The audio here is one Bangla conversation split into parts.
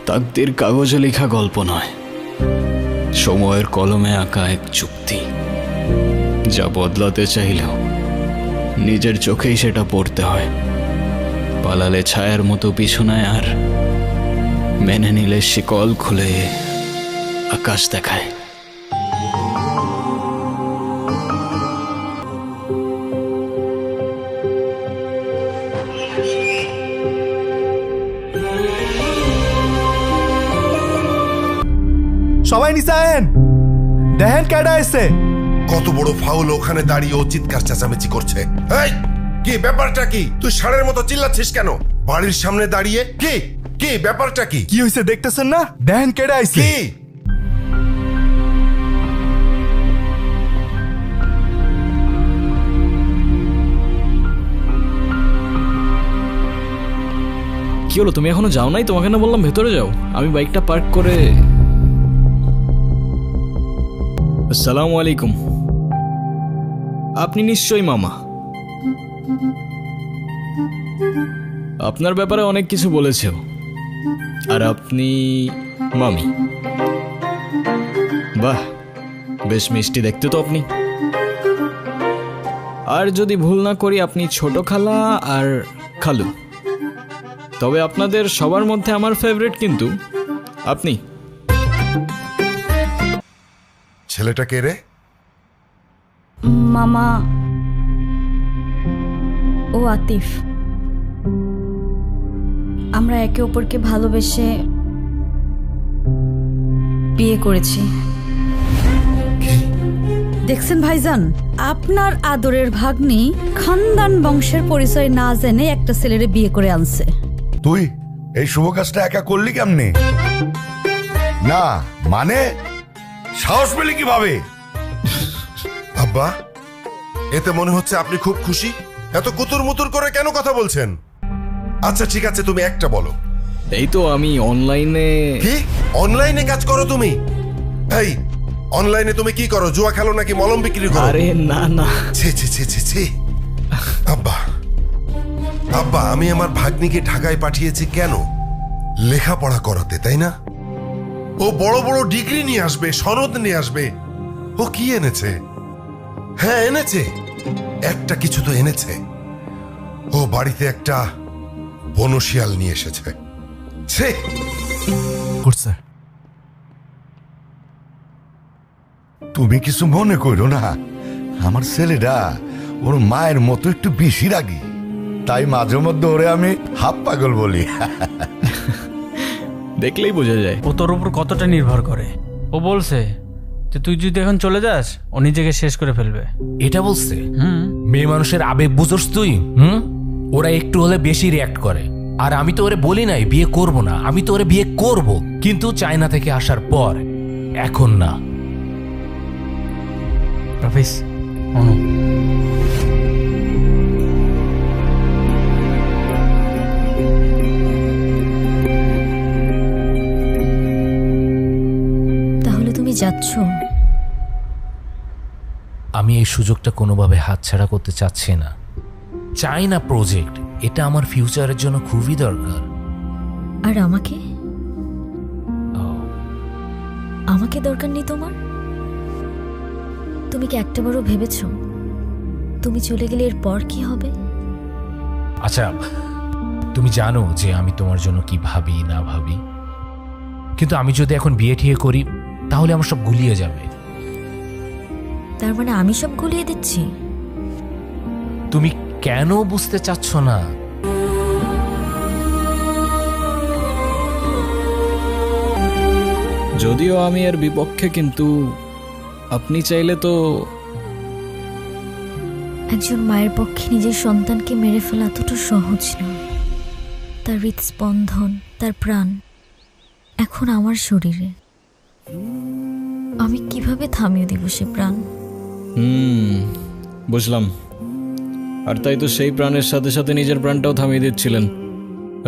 তাকদীর কাগজে লেখা গল্প নয়, সময়ের কলমে আঁকা এক চুক্তি, যা বদলাতে চাইলেও নিজের চোখেই সেটা পড়তে হয়। পালালে ছায়ার মতো পিছনায়, আর মেনে নিলে শিকল খুলে আকাশ দেখায়। সবাই নিচে আয়েন, দেখেন কেডা এসে। কত বড় ফাউল, ওখানে দাঁড়িয়ে ও চিৎকার চেঁচামেচি করছে। এই কি ব্যাপারটা কি? তুই ষাঁড়ের মতো চিল্লাচ্ছিস কেন বাড়ির সামনে দাঁড়িয়ে? কি কি ব্যাপারটা কি? কি হয়েছে দেখতেছেন না? দেখেন কেডা আইছে। কি কি হলো, তুমি এখনো যাও নাই? তোমাকে না বললাম ভেতরে যাও। আমি বাইকটা পার্ক করে। আসসালামু আলাইকুম। আপনি নিশ্চয়ই মামা। আপনার ব্যাপারে অনেক কিছু বলেছে। আর আপনি মামি। বাহ, বেশ মিষ্টি দেখতে তো আপনি। আর যদি ভুল না করি, আপনি ছোট খালা আর খালু। তবে আপনাদের সবার মধ্যে আমার ফেভারিট কিন্তু আপনি। ছেলেটা কে রে? মামা, ও আতিফ। আমরা একে অপরকে ভালোবেসে বিয়ে করেছি। দেখছেন ভাইজান, আপনার আদরের ভাগ্নি খানদান বংশের পরিচয় না জেনে একটা ছেলেরে বিয়ে করে আনছে। তুই এই শুভ কাজটা একা করলি কেমনে? না মানে সাহস পেলি কিভাবে? আব্বা, এতে মনে হচ্ছে আপনি খুব খুশি। এত কুতুর মুতুর করে কেন কথা বলছেন? আচ্ছা ঠিক আছে, তুমি একটা বলো। এই তো আমি অনলাইনে। কি অনলাইনে কাজ করো তুমি? এই অনলাইনে তুমি কি করো? জুয়া খেলো নাকি মলম বিক্রি করো? আরে না না। ছি ছি ছি ছি ছি। আব্বা, আব্বা, আমি আমার ভাগ্নিকে ঢাকায় পাঠিয়েছি কেন? লেখাপড়া করাতে, তাই না? ও বড় বড় ডিগ্রি নিয়ে আসবে, সনদ নিয়ে আসবে। ও কি এনেছে? হ্যাঁ এনেছে, একটা কিছু তো এনেছে। ও বাড়িতে একটা বনশিয়াল নিয়ে এসেছে। ছে করছে। তুমি কিছু মনে করো না, আমার ছেলেটা ওর মায়ের মতো একটু বেশি রাগী, তাই মাঝে মধ্যে ওরে আমি হাফ পাগল বলি। দেখলেই বোঝা যায়। ও তোর উপর কতটা নির্ভর করে। ও বলছে যে তুই যদি এখন চলে যাস, ও নিজেকে শেষ করে ফেলবে। এটা বলছে? মেয়ে মানুষের আবেগ বুঝোস তুই? ওরা একটু হলে বেশি রিয়াক্ট করে। আর আমি তো ওরে বলি নাই বিয়ে করব না, আমি তো ওরে বিয়ে করব, কিন্তু চায়না থেকে আসার পর, এখন না। রাফিস, অনু, তাহলে তুমি যাচ্ছ? আমি এই সুযোগটা কোনোভাবে হাতছাড়া করতে চাচ্ছি না। চায়না প্রজেক্ট, এটা আমার ফিউচারের জন্য খুবই দরকার। আর আমাকে? আমাকে দরকার নেই তোমার? তুমি কি একটাবারও ভেবেছ তুমি চলে গেলে এরপর কি হবে? আচ্ছা, তুমি জানো যে আমি তোমার জন্য কি ভাবি না ভাবি, কিন্তু আমি যদি এখন বিয়ে ঠিয়ে করি তাহলে আমার সব গুলিয়ে যাবে। তার মানে আমি সব গুলিয়ে দিচ্ছি? তুমি কেন বুঝতে চাচ্ছ না? যদিও আমি এর বিপক্ষে, কিন্তু আপনি চাইলে তো। একজন মায়ের পক্ষে নিজের সন্তানকে মেরে ফেলা এতটা সহজ নয়। তার হৃদস্পন্দন, তার প্রাণ এখন আমার শরীরে। আমি কিভাবে থামিয়ে দিব সে প্রাণ? বুঝলাম। আর তাই তো সেই প্রাণের সাথে সাথে নিজের প্রাণটাও থামিয়ে দিচ্ছিলেন,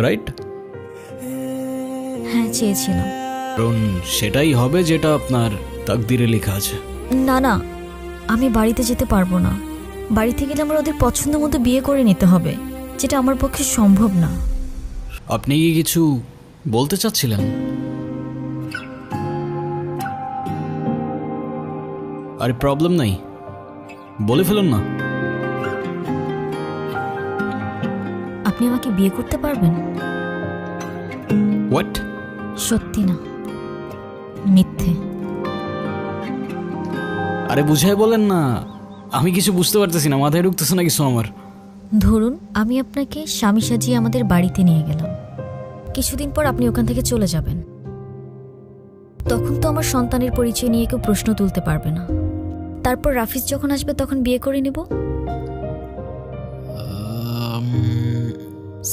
রাইট? হ্যাঁ, চেয়েছিলাম। কারণ সেটাই হবে যেটা আপনার তাকদিরে লেখা আছে। না না, আমি বাড়িতে যেতে পারবো না। বাড়িতে গেলে আমার ওদের পছন্দ মতো বিয়ে করে নিতে হবে, যেটা আমার পক্ষে সম্ভব না। আপনি কি কিছু বলতে চাচ্ছিলেন? আরে প্রবলেম নাই, বলে ফেলুন না। আপনি আমাকে বিয়ে করতে পারবেন? হোয়াট? সত্যি না, মিথ্যে। আরে বুঝাই বলেন না, আমি কিছু বুঝতে পারতেছি না, মাথায় ঢুকতেছে না কিছু আমার। ধরুন আমি আপনাকে স্বামী সাজিয়ে আমাদের বাড়িতে নিয়ে গেলাম, কিছুদিন পর আপনি ওখান থেকে চলে যাবেন। তখন তো আমার সন্তানের পরিচয় নিয়ে কেউ প্রশ্ন তুলতে পারবে না। তারপর রাফিজ যখন আসবে তখন বিয়ে করে নিব।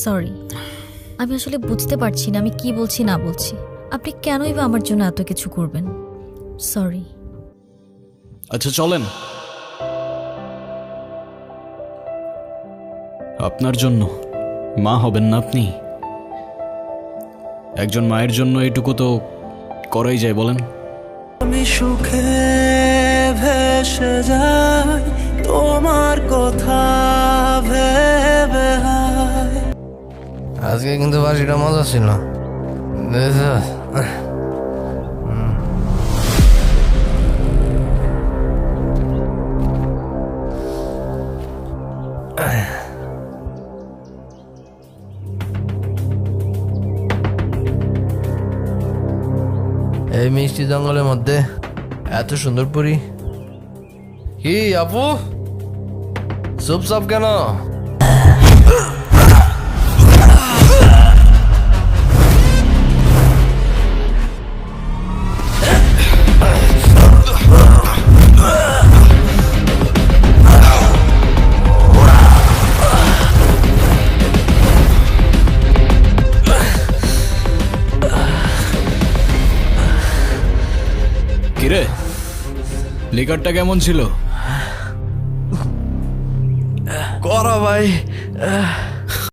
সরি, আমি আসলে বুঝতে পারছি না আমি কি বলছি না বলছি। আপনি কেনই বা আমার জন্য এত কিছু করবেন? সরি। আচ্ছা চলেন। আপনার জন্য মা হবেন না আপনি? একজন মায়ের জন্য এটুকু তো করাই যায়, বলেন? আমি সুখে ভেসে যাই তোমার কথা ভেবে। আজকে কিন্তু বাসিটা মজা ছিল। এই মিষ্টি জঙ্গলের মধ্যে এত সুন্দর পরি। কি আপু, চুপচাপ কেন? কিরে, লিকারটা কেমন ছিল? করা ভাই।